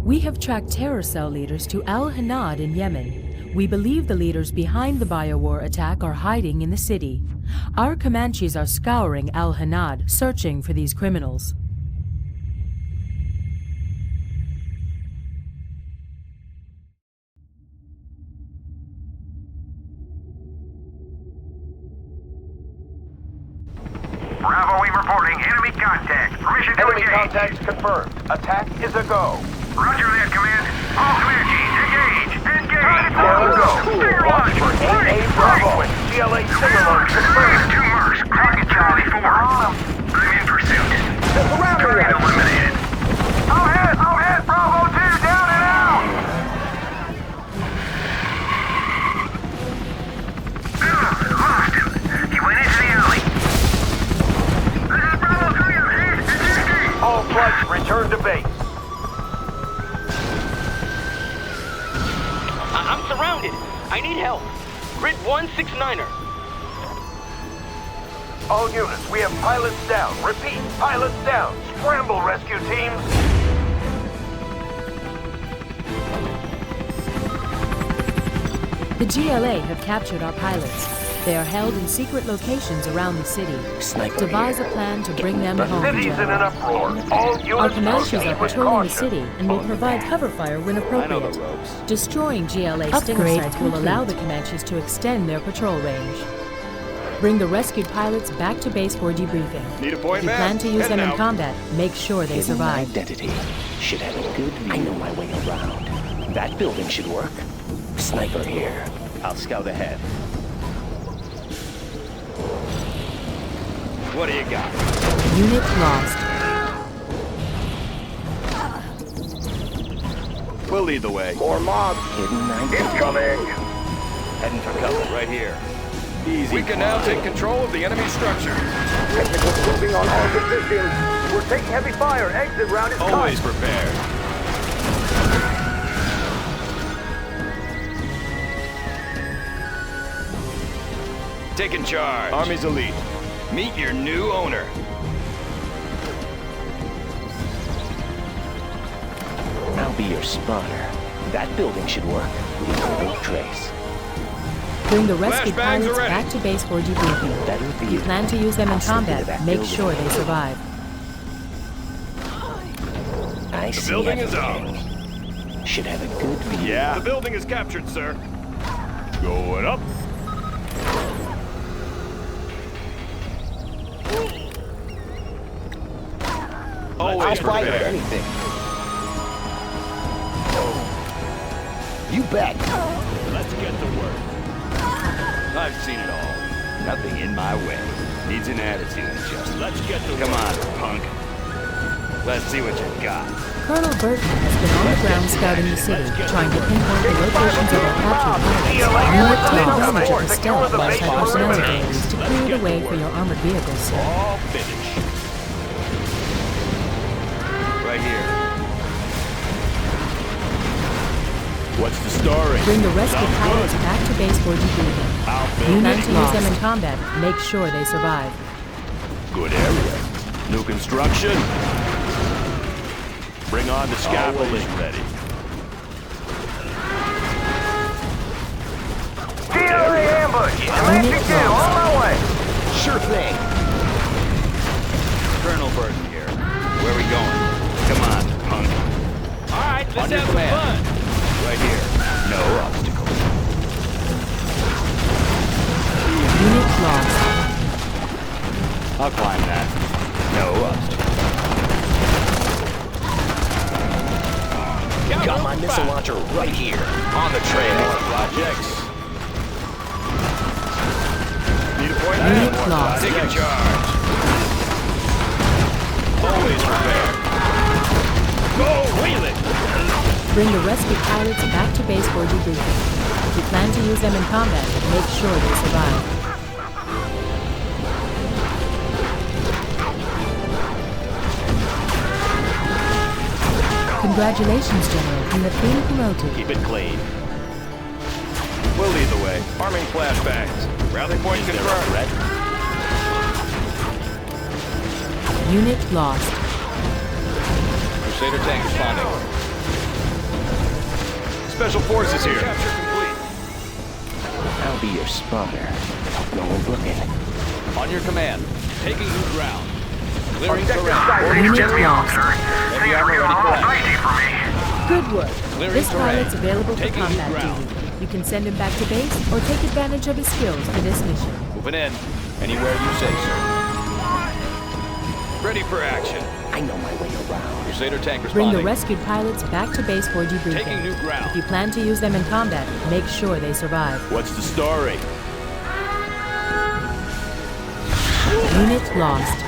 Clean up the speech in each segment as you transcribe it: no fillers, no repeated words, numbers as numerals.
We have tracked terror cell leaders to Al Hanad in Yemen. We believe the leaders behind the biowar attack are hiding in the city. Our Comanches are scouring Al Hanad, searching for these criminals. Bravo, we reporting enemy contact. Permission to Enemy engage. contacts confirmed. Attack is a go. Roger that, command. All Comanches, engage! Engage! Go. Figure Watch one! for AA Bravo and CLA signal confirmed. Two marks. Target Charlie 4. I'm in pursuit. Target eliminated. All head, Bravo 2, down and out! Lost him. He went into the alley. This is Bravo 3, he's engaging! All flights return to base. I'm surrounded. I need help. Grid 169er. All units, we have pilots down. Repeat, pilots down. Scramble, rescue teams. The GLA have captured our pilots. They are held in secret locations around the city. Devise a plan to bring them The home, city's in an General. uproar. All Our units Comanches proceed are with patrolling the caution. city and will provide cover fire when appropriate. Destroying GLA stinger Upgrade sites will allow the Comanches to extend their patrol range. Bring the rescued pilots back to base for debriefing. Need a point, If you ma'am? plan to use them Heading in out. combat, make sure they Hidden survive. identity. Should have a good view. I know my way around. That building should work. Sniper here. I'll scout ahead. What do you got? Unit lost. We'll lead the way. More mobs. Hidden identity. Incoming. Heading for cover. Right here. Easy. We can now take control of the enemy structure. Technicals moving on all positions. We're taking heavy fire. Exit route is Always cut. prepared. Taking charge. Army's elite. Meet your new owner. I'll be your spotter. That building should work. Leave no trace. Bring the rescued Flashbangs pilots are ready. back to base for debriefing. Better If you view. plan to use them in I'll slip into combat, that make building. sure they survive. I The see building is everything. Should have a good view. Yeah. The building is captured, sir. Going up. Always I'll fight with prepared. anything. You bet. Let's get to work. I've seen it all. Nothing in my way. Needs an attitude adjustment. Let's get to Come on, punk. Let's see what you got. Colonel Burton has been on the ground scouting the city, trying to pinpoint the locations of our captured pilots. You might take advantage of the stealth of our personnel abilities to clear the way for your armored vehicles, sir. All finished. Right here. What's the story? Bring the rescued pilots back to base for debriefing. You plan to use them in combat, make sure they survive. Good area. New construction. Bring on the scaffolding. Ready. GLA ambush. Electric two on my way. Sure thing. Colonel Burton here. Where are we going? Come on, punk. All right, let's have some fun. Right here. No obstacles. Unit lost. I'll climb that. No obstacles. Got my missile launcher right here. On the trail. Projects. Need a point? Unit lost. Taking charge. Always prepared. Go wheel it. Bring the rescued pilots back to base for debriefing. If you plan to use them in combat, make sure they survive. Congratulations, General. You have been promoted. Keep it clean. We'll lead the way. Arming flashbangs. Rally point confirmed. Unit lost. Crusader tank responding. Special forces here. Capture complete. I'll be your spotter. No one's looking. On your command. Taking new ground. Clearing Objective terrain. site Unit reached, lost. officer. Heavy Seems armor we ready are for all action. crazy for me. Good work. Clearing This terrain. pilot's available for Taking new combat ground. duty. You can send him back to base or take advantage of his skills for this mission. Moving in. Anywhere you say, sir. Ready for action. I know my way around. Crusader tank Bring responding. the rescued pilots back to base for debriefing. Taking new ground. If you plan to use them in combat, make sure they survive. What's the story? Unit lost.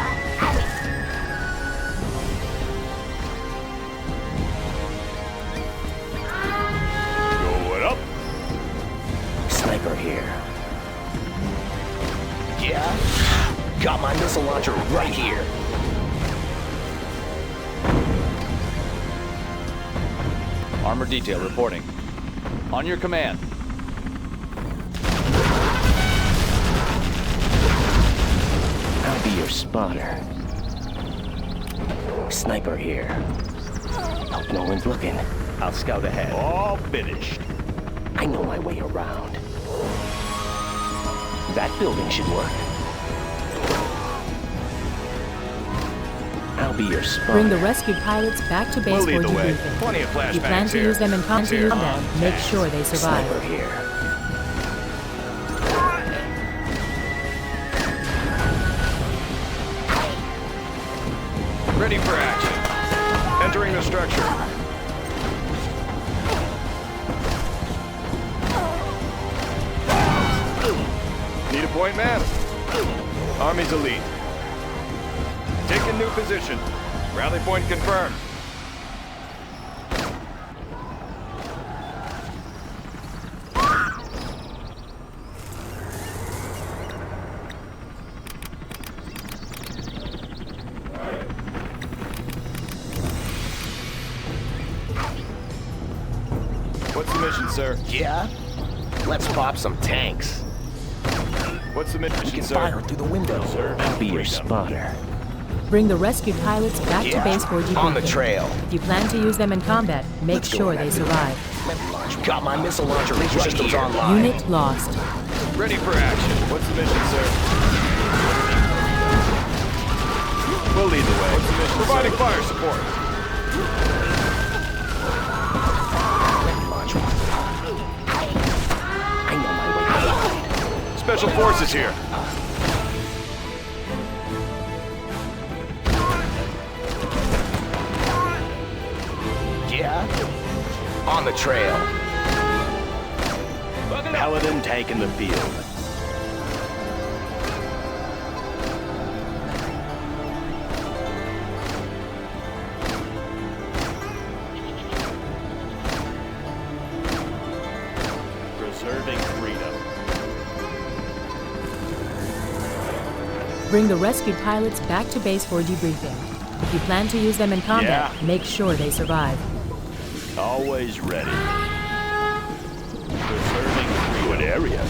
Going up. Sniper here. Yeah? Got my missile launcher right here. Armor detail reporting. On your command. I'll be your spotter. Sniper here. Hope no one's looking. I'll scout ahead. All finished. I know my way around. That building should work. I'll be your spotter. Bring the rescued pilots back to base We'll for lead the way. debriefing. Plenty of If you plan flashbangs to here. use them in combat, make sure they survive. Sniper here. Ready for action. Entering the structure. Need a point, man? Army's elite. Taking new position. Rally point confirmed. What's the mission, sir? Yeah? Let's pop some tanks. What's the We mission, can sir? fire through the window. I'll be your spotter. Bring the rescued pilots back Yeah, to base for debriefing. on the trail. If you plan to use them in combat, make Let's go sure with they that. survive. Got my missile launcher right systems online. Unit lost. Ready for action. What's the mission, sir? We'll lead the way. What's the mission, providing fire support. Launch. I know my way around. Special forces here. Yeah? On the trail. Paladin tank in the field. Preserving freedom. Bring the rescued pilots back to base for debriefing. If you plan to use them in combat, Yeah. make sure they survive. Always ready. Preserving good area.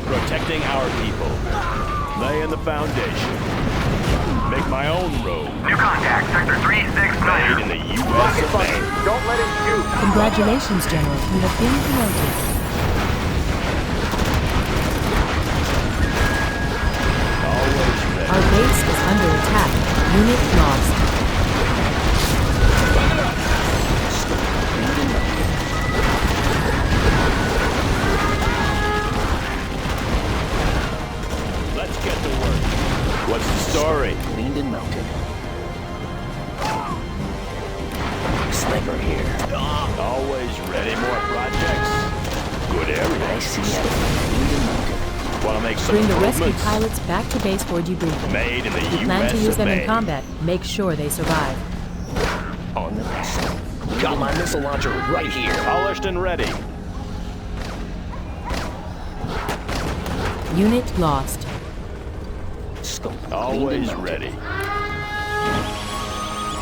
Protecting our people. Laying the foundation. Make my own road. New contact, Sector 369. Made in the U.S. of A. Don't let him shoot. Congratulations, General. You have been promoted. Always ready. Our base is under attack. Unit lost. Let's get to work. What's the story? Cleaned and mounted. Sniper here. Always ready. More projects. Good area. I see enemy. Cleaned and mounted. Want to make some Bring the rescued improvements? pilots back to base for debriefing. Made in the If you plan to U.S. use of them in A. combat, make sure they survive. On the list. Got my missile launcher right here. Polished and ready. Unit lost. Scope. Cleaned and Always mounted. ready.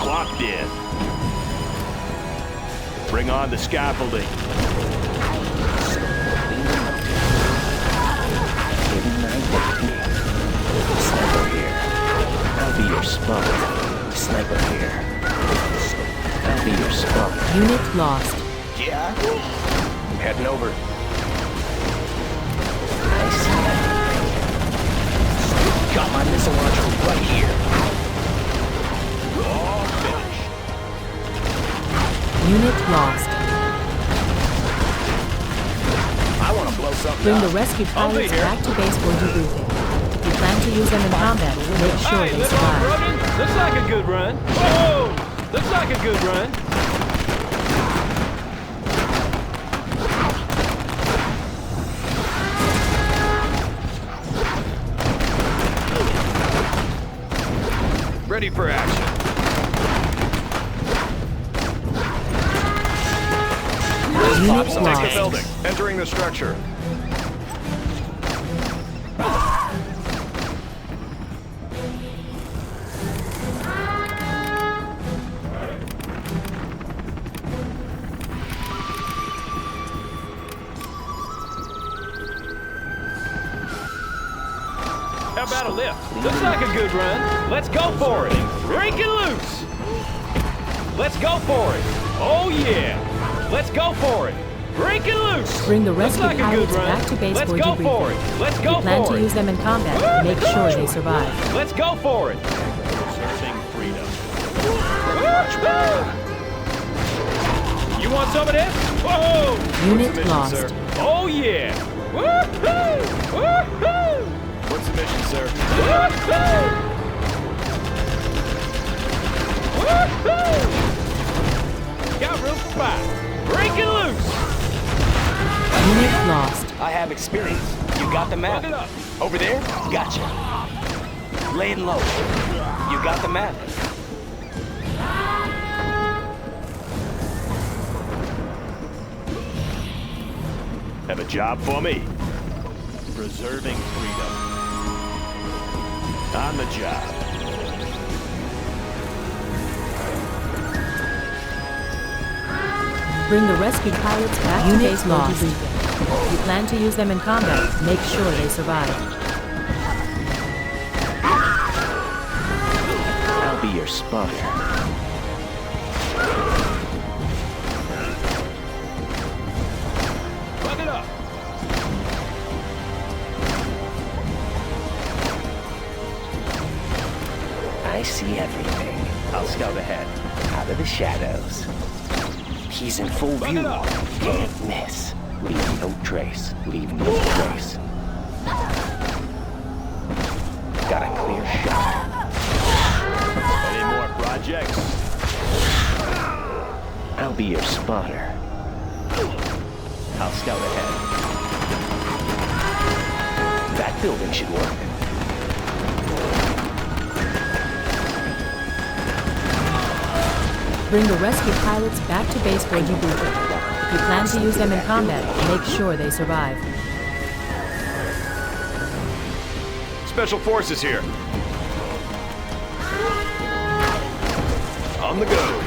Clocked in. Bring on the scaffolding. Cleaned and mounted. Hidden identity. Sniper here. I'll be your spotter. Sniper here. I'll be your spotter. Unit lost. Yeah? Heading over. I see that. Got my missile launcher right here. All finished. Unit lost. I want to blow something Bring up. the rescued I'll be pilots here. back to base for debriefing. If you plan to use them in combat, make sure Hey, they little survive. Rogan, looks like a good run. Whoa! Looks like a good run. Ready for action. Unit Take the lost. building. Entering the structure. How about a lift? Looks like a good run. Let's go for it. Breaking loose. Let's go for it. Oh yeah. Let's go for it. Breaking loose. Bring the Looks rescued like a good pilots run. back to base Let's for go for debriefing. it. Let's If go you plan for to it. use them in combat, make sure they survive. Let's go for it. Preserving freedom. You want some of this? Whoa! Unit mission, lost. sir? Oh yeah! Woohoo! Woohoo! What's the mission, sir? Woohoo! Woohoo! Got room for 5. Breaking loose! Unit lost. I have experience. You got the map? Look it up. Over there? Gotcha. Laying low. You got the map? Have a job for me. Preserving freedom. On the job. Bring the rescued pilots back to base for debriefing. If you plan to use them in combat, make sure they survive. I'll be your spotter. Look it up. I see everything. I'll scout ahead. Out of the shadows. He's in full Run view. it up. Can't miss. Leave no trace. Leave no trace. Got a clear shot. Any more projects? I'll be your spotter. I'll scout ahead. That building should work. Bring the rescued pilots back to base for debriefing. If you plan to use them in combat, make sure they survive. Special Forces here. On the go.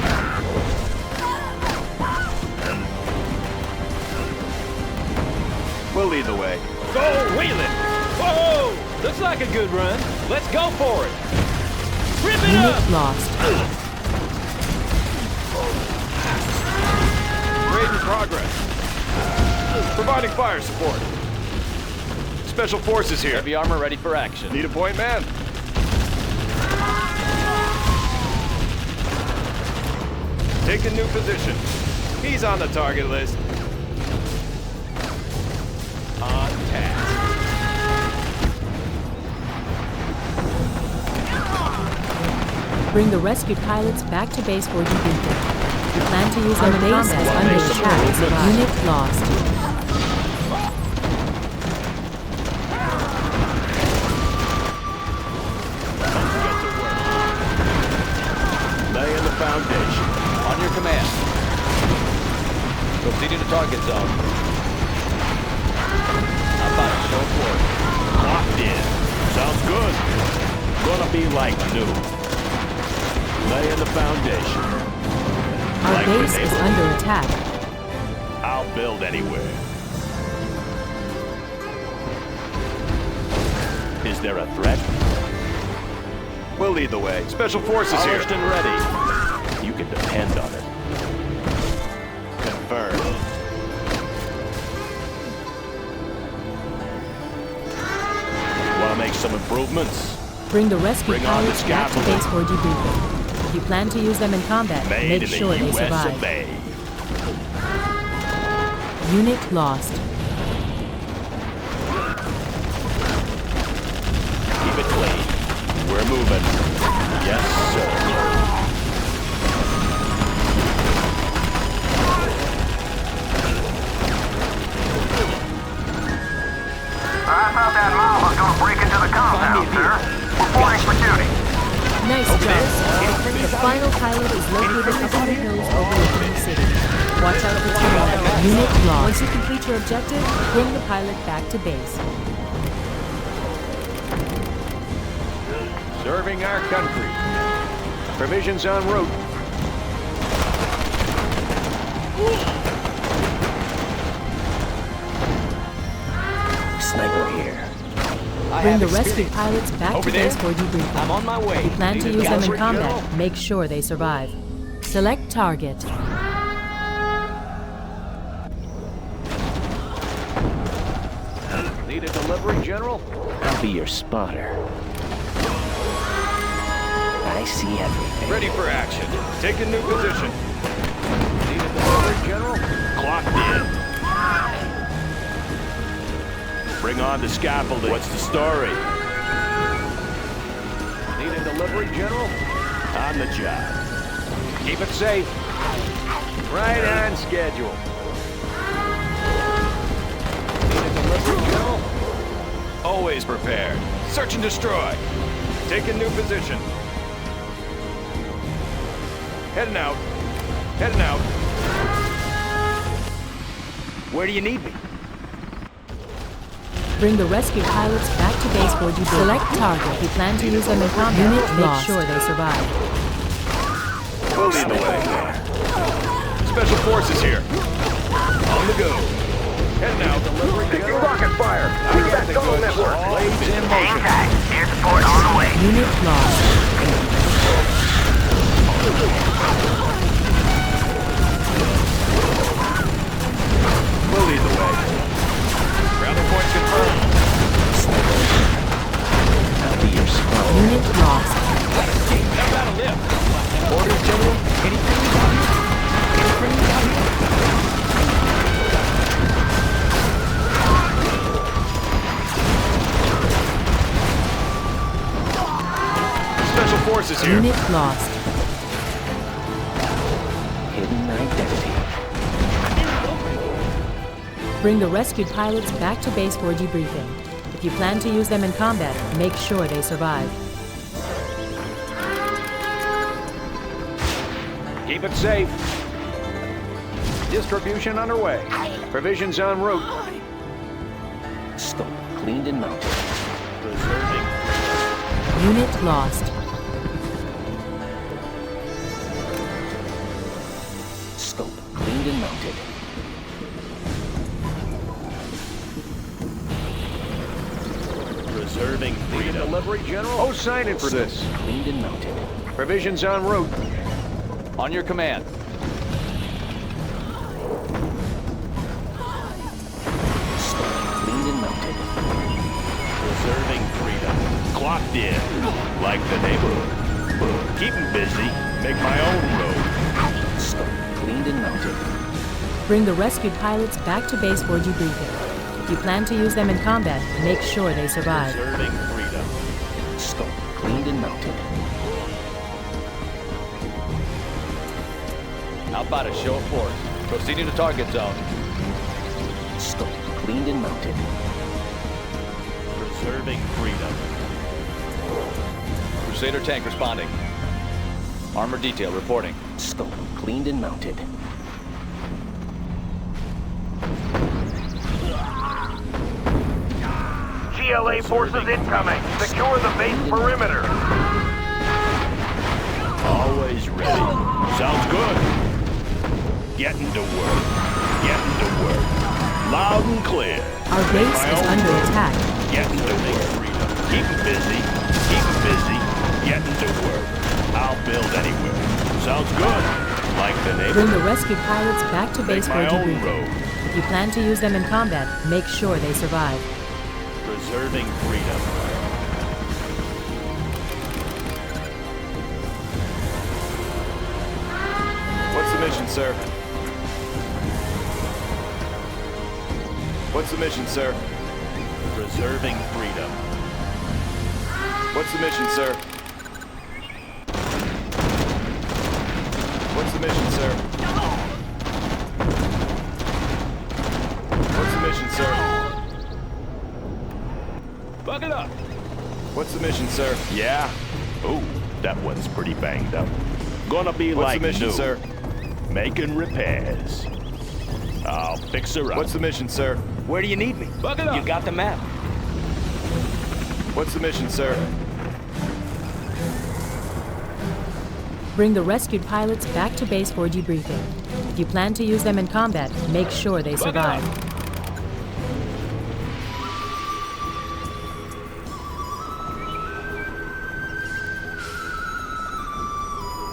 We'll lead the way. Go wheeling! Whoa! Looks like a good run. Let's go for it. Rip it up! Unit lost. Raid in progress. Providing fire support. Special Forces here. Heavy armor ready for action. Need a point man. Take a new position. He's on the target list. On task. Bring the rescued pilots back to base for debriefing. If you plan to use them in combat, under attack, unit lost. Laying the foundation. On your command. Proceeding to target zone. I'm about to show forward. Locked in. Sounds good. Gonna be like new. Laying the foundation. Our Like base the is neighborhood. under attack. I'll build anywhere. Is there a threat? We'll lead the way. Special Forces here. Polished and ready. You can depend on it. Confirmed. make some improvements. Bring the rescue Bring on the pilots back to scaffolding. base for debriefing. If you plan to use them in combat, Made make in sure the they US survive. of A. Unit lost. Keep it clean. We're moving. Yes, sir. I thought that mob was going to break into the compound, sir. Reporting for duty. Nice job, sir. The final pilot is located up in the hills overlooking the city. Watch out for terror. Unit lost. Once you complete your objective, bring the pilot back to base. Serving our country. Provisions en route. Sniper here. Bring the rescue pilots back Over to base there. for debriefing. I'm on my way. If you plan to Need a use them in gallery, combat, General? make sure they survive. Select target. Need a delivery, General? I'll be your spotter. I see everything. Ready for action. Take a new position. Need a delivery, General? Clocked in. Bring on the scaffolding. What's the story? Need a delivery, General? On the job. Keep it safe. Right on schedule. Need a delivery, General? Always prepared. Search and destroy. Take a new position. Heading out. Heading out. Where do you need me? Bring the rescue pilots back to base for debriefing. Select target. If you plan to use them in combat, make sure they survive. We'll lead the way. Special forces here. On the go. Heading out. Taking rocket fire. We got that tunnel network. Blades in motion. Air support on the way. Unit lost. We'll lead the way. Rally point confirmed. I'll be your spotter. Unit lost. How about a lift? Orders, General? Special forces here. Unit lost. Hidden identity. Bring the rescued pilots back to base for debriefing. If you plan to use them in combat, make sure they survive. Keep it safe. Distribution underway. Provisions en route. Scope cleaned and mounted. Preserving. Unit lost. Scope cleaned and mounted. Preserving Need a freedom. delivery, General? Oh, sign in for this. Cleaned and mounted. Provisions en route. On your command. Scope cleaned and mounted. Preserving freedom. Clocked in. Like the neighborhood. Keep 'em busy. Make my own road. Scope cleaned and mounted. Bring the rescued pilots back to base for debriefing. If you plan to use them in combat, make sure they survive. Preserving freedom. Scope cleaned and mounted. How about a show of force? Proceeding to target zone. Scope cleaned and mounted. Preserving freedom. Crusader tank responding. Armor detail reporting. Scope cleaned and mounted. GLA forces incoming. Secure the base perimeter. Always ready. Sounds good. Getting to work. Getting to work. Loud and clear. Our base is under attack. Getting to work. Keep 'em busy. Keep 'em busy. Getting to work. I'll build anywhere. Sounds good. Like the Bring neighborhood. the rescued pilots back to base Make for my own debriefing. road. If you plan to use them in combat, make sure they survive. Preserving freedom. sir? What's the mission, sir? Preserving freedom. What's the mission, sir? What's the mission, sir? What's the mission, sir? Buck it up. What's the mission, sir? Yeah? Ooh, that one's pretty banged up. Gonna be What's like the mission, new. sir? Making repairs. I'll fix her up. What's the mission, sir? Where do you need me? Buck it up. You got the map. What's the mission, sir? Bring the rescued pilots back to base for debriefing. If you plan to use them in combat, make sure they Buck it up. survive.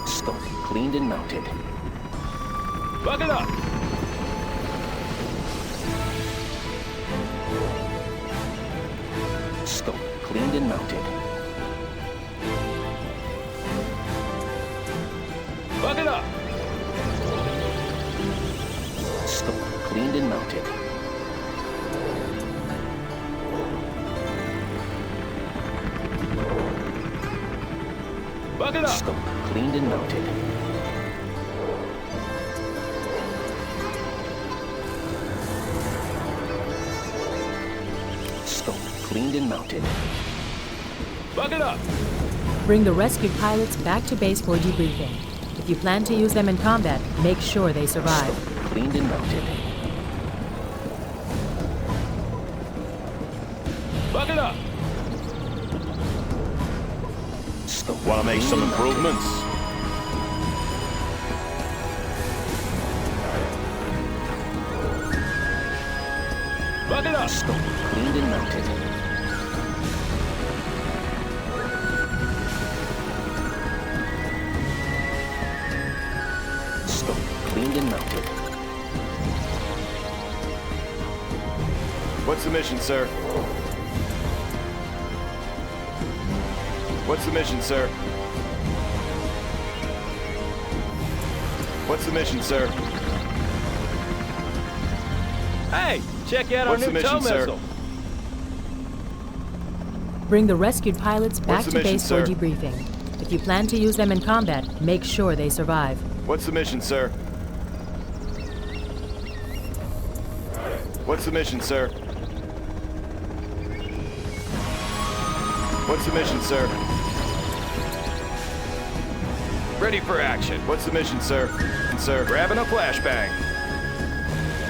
Scope cleaned and mounted. Buck it up. Scope cleaned and mounted. Buck it up. Scope cleaned and mounted. Buck it up. Scope cleaned and mounted. Scope cleaned and mounted. Buck it up. Bring the rescued pilots back to base for debriefing. If you plan to use them in combat, make sure they survive. Cleaned and mounted. Buck it up. Scope. Wanna make some cleaned and mounted. improvements? Buck it up. Scope cleaned and mounted. Scope cleaned and mounted. What's the mission, sir? What's the mission, sir? What's the mission, sir? Hey, check out What's our the new tow mission, sir? missile. Bring the rescued pilots back What's the to mission, base sir? for debriefing. If you plan to use them in combat, make sure they survive. What's the mission, sir? What's the mission, sir? What's the mission, sir? Ready for action. What's the mission, sir? Sir, Grabbing a flashbang.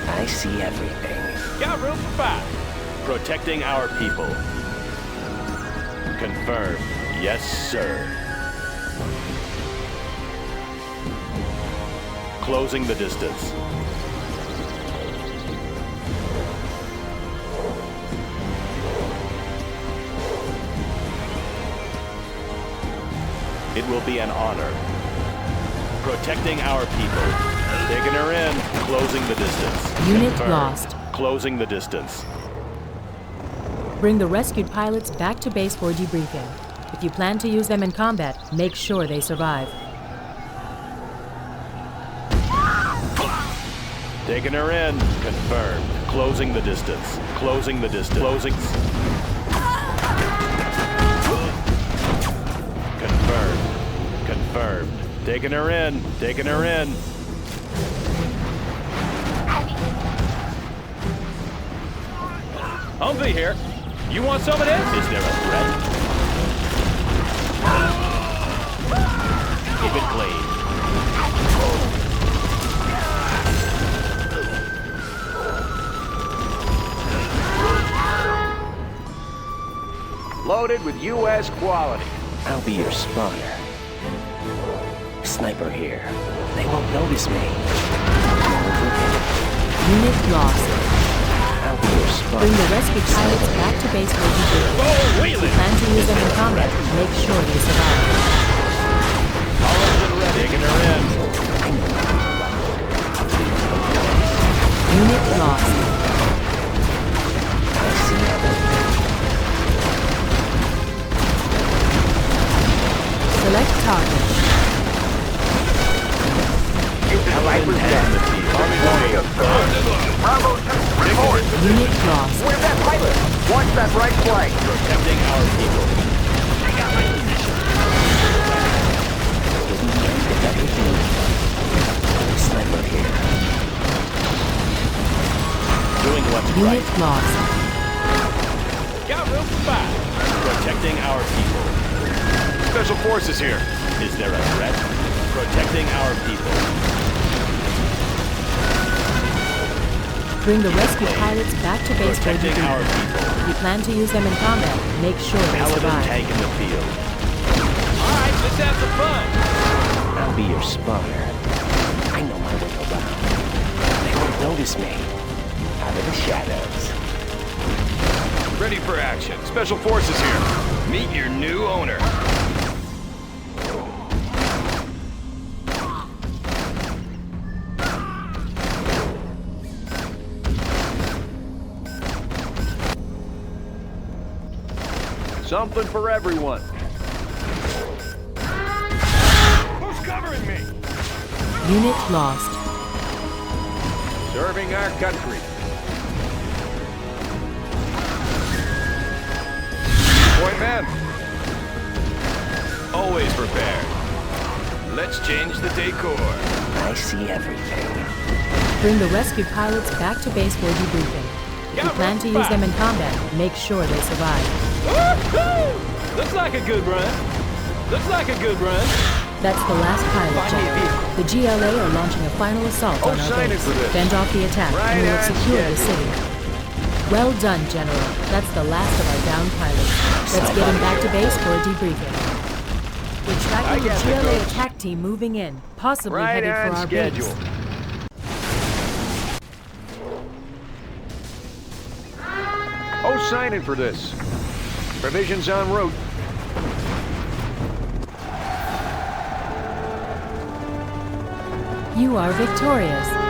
I see everything. Got room for 5. Protecting our people. Confirmed. Yes, sir. Closing the distance. It will be an honor. Protecting our people. Taking her in. Closing the distance. Unit Confirmed. lost. Closing the distance. Bring the rescued pilots back to base for debriefing. If you plan to use them in combat, make sure they survive. Taking her in. Confirmed. Closing the distance. Closing the distance. Closing. Confirmed. Confirmed. Taking her in. Taking her in. Humvee here. You want some of this? Is there a threat? Keep it clean. Loaded with U.S. quality. I'll be your spawner. Sniper here. They won't notice me. Unit lost. I'll be your spawner. Bring the rescued pilots back to base for debriefing. Forward If you wheeling. plan to use them in combat, make sure they survive. Taking her in. Unit lost. I see everything. Select target. Allied Unit lost. Where's that pilot? Watch that right flank. Protecting our people. Sniper here. Doing what's Unit right. lost. Got room for 5. Protecting our people. Special forces here. Is there a threat? Protecting our people. Bring the rescue pilots back to base for Protecting our debriefing. people. We plan to use them in combat. Make sure they Paladin survive. tank in the field. All right, let's have some fun. I'll be your spotter. I know my way around. They won't notice me. Out of the shadows. Ready for action. Special forces here. Meet your new owner. Something for everyone. Who's covering me? Unit lost. Serving our country. Point man. Always prepared. Let's change the decor. I see everything. Bring the rescue pilots back to base for debriefing. We Got plan to room for use them 5. in combat. Make sure they survive. Woo-hoo! Looks like a good run. Looks like a good run. That's the last pilot, Find me a General. The GLA are launching a final assault on our sign it base. for this. Fend off the attack and we will on secure the city. Well done, General. That's the last of our downed pilots. Let's get him back to base for a debriefing. We're tracking the got the GLA goods. attack team moving in, possibly Right headed for on our schedule. base. Oh, signing for this. Provisions en route. You are victorious.